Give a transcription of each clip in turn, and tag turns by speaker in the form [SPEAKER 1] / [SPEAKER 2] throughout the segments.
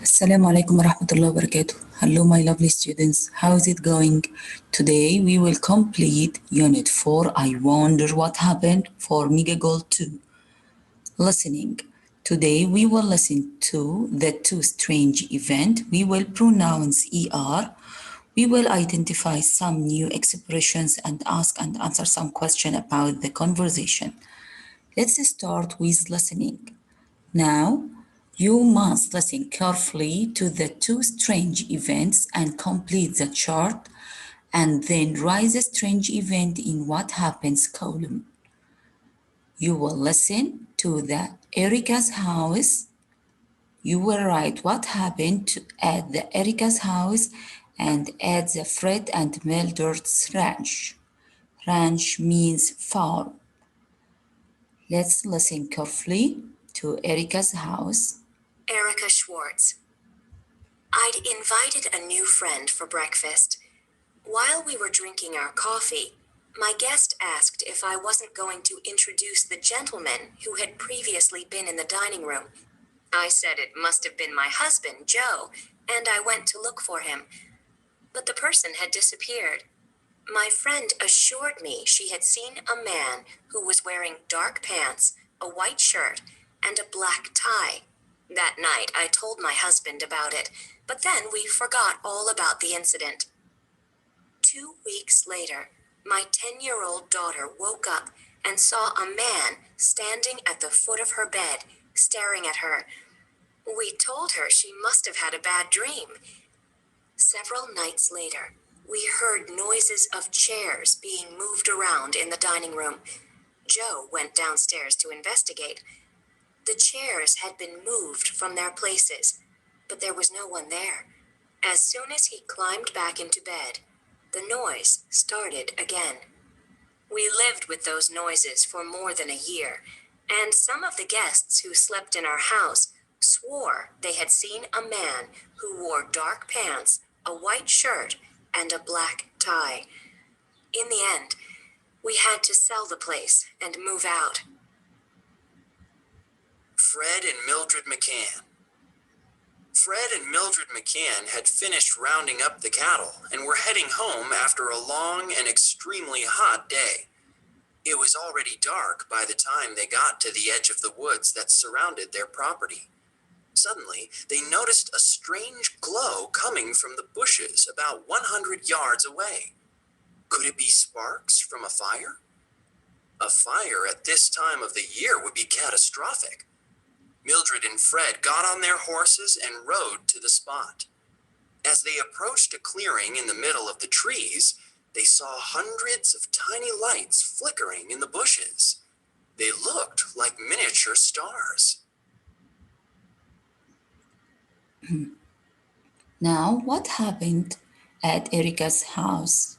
[SPEAKER 1] Assalamu alaikum wa rahmatullahi wa barakatuh. Hello, my lovely students. How is it going? Today we will complete Unit 4. I wonder what happened for Mega Goal 2. Listening. Today we will listen to the two strange event. We will pronounce ER. We will identify some new expressions and ask and answer some question about the conversation. Let's start with listening. Now, you must listen carefully to the two strange events and complete the chart, and then write the strange event in what happens column. You will listen to the Erica's house. You will write what happened at the Erica's house and at the Fred and Mildred's ranch. Ranch means farm. Let's listen carefully to Erica's house.
[SPEAKER 2] Erica Schwartz. I'd invited a new friend for breakfast. While we were drinking our coffee, my guest asked if I wasn't going to introduce the gentleman who had previously been in the dining room. I said it must have been my husband, Joe, and I went to look for him. But the person had disappeared. My friend assured me she had seen a man who was wearing dark pants, a white shirt, and a black tie. That night, I told my husband about it, but then we forgot all about the incident. 2 weeks later, my 10-year-old daughter woke up and saw a man standing at the foot of her bed, staring at her. We told her she must have had a bad dream. Several nights later, we heard noises of chairs being moved around in the dining room. Joe went downstairs to investigate. The chairs had been moved from their places, but there was no one there. As soon as he climbed back into bed, the noise started again. We lived with those noises for more than a year, and some of the guests who slept in our house swore they had seen a man who wore dark pants, a white shirt, and a black tie. In the end, we had to sell the place and move out.
[SPEAKER 3] Fred and Mildred McCann. Fred and Mildred McCann had finished rounding up the cattle and were heading home after a long and extremely hot day. It was already dark by the time they got to the edge of the woods that surrounded their property. Suddenly, they noticed a strange glow coming from the bushes about 100 yards away. Could it be sparks from a fire? A fire at this time of the year would be catastrophic. Mildred and Fred got on their horses and rode to the spot. As they approached a clearing in the middle of the trees, they saw hundreds of tiny lights flickering in the bushes. They looked like miniature stars.
[SPEAKER 1] Now, what happened at Erica's house?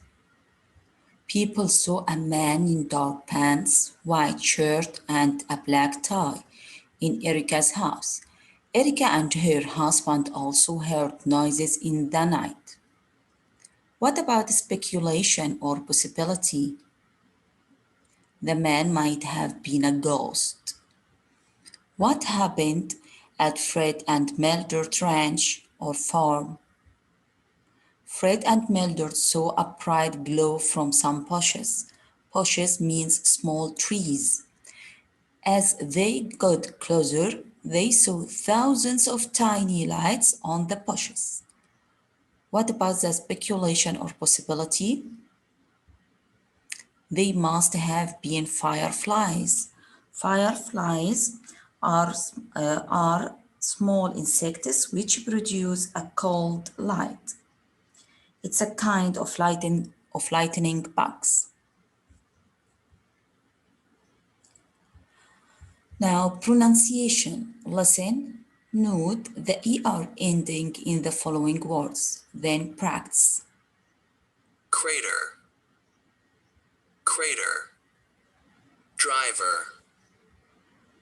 [SPEAKER 1] People saw a man in dark pants, white shirt, and a black tie in Erica's house. Erica and her husband also heard noises in the night. What about speculation or possibility? The man might have been a ghost. What happened at Fred and Mildred Ranch or farm? Fred and Mildred saw a bright glow from some bushes. Bushes means small trees. As they got closer, they saw thousands of tiny lights on the bushes. What about the speculation or possibility? They must have been fireflies. Fireflies are small insects which produce a cold light. It's a kind of lightning bugs. Now, pronunciation. Listen, note the ER ending in the following words, then practice.
[SPEAKER 3] Crater, crater. Driver,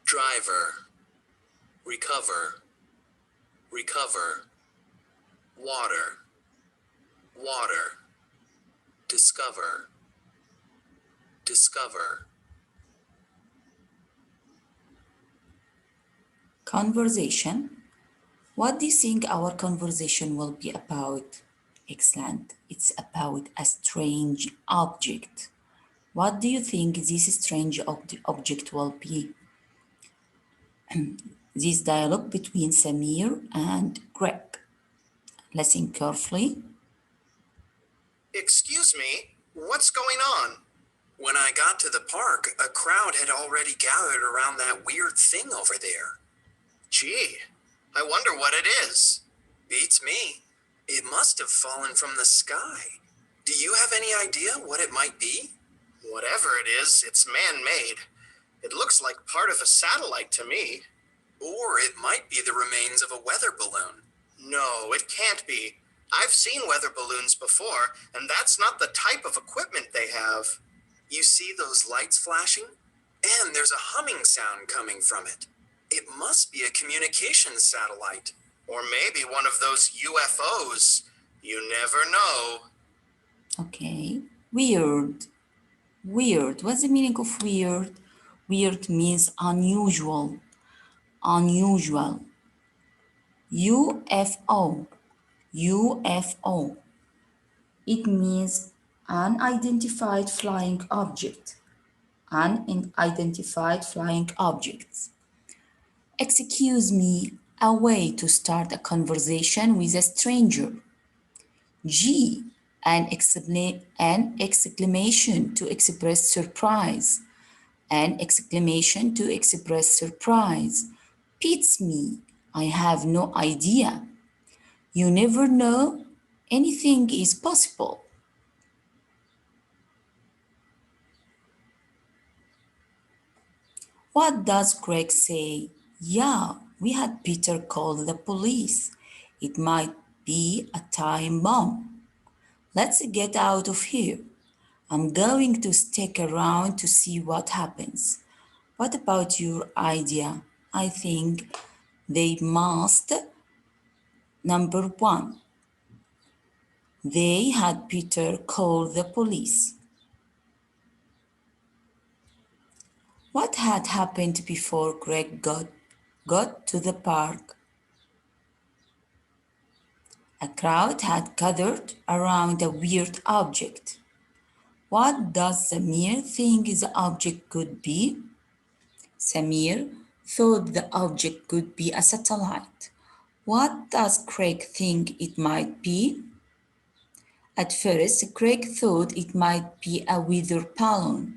[SPEAKER 3] driver. Recover, recover. Water, water. Discover, discover.
[SPEAKER 1] Conversation. What do you think our conversation will be about? Excellent. It's about a strange object. What do you think this strange object will be? This dialogue between Samir and Greg. Listen carefully.
[SPEAKER 4] Excuse me, what's going on?
[SPEAKER 3] When I got to the park, a crowd had already gathered around that weird thing over there.
[SPEAKER 4] Gee, I wonder what it is.
[SPEAKER 3] Beats me. It must have fallen from the sky. Do you have any idea what it might be?
[SPEAKER 4] Whatever it is, it's man-made. It looks like part of a satellite to me.
[SPEAKER 3] Or it might be the remains of a weather balloon.
[SPEAKER 4] No, it can't be. I've seen weather balloons before, and that's not the type of equipment they have.
[SPEAKER 3] You see those lights flashing? And there's a humming sound coming from it. It must be a communications satellite.
[SPEAKER 4] Or maybe one of those UFOs. You never know.
[SPEAKER 1] Okay. Weird. Weird. What's the meaning of weird? Weird means unusual. Unusual. UFO. UFO. It means unidentified flying object. Unidentified flying objects. Excuse me, a way to start a conversation with a stranger. G, an exclamation to express surprise. An exclamation to express surprise. Beats me, I have no idea. You never know, anything is possible. What does Greg say? Yeah, we had Peter call the police. It might be a time bomb. Let's get out of here. I'm going to stick around to see what happens. What about your idea? I think they must. Number 1. They had Peter call the police. What had happened before Greg got to the park? A crowd had gathered around a weird object. What does Samir think the object could be? Samir thought the object could be a satellite. What does Craig think it might be? At first, Craig thought it might be a weather balloon,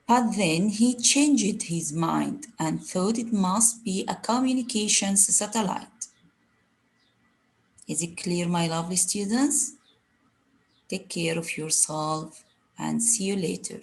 [SPEAKER 1] but then he changed his mind and thought it must be a communications satellite. Is it clear, my lovely students? Take care of yourself and see you later.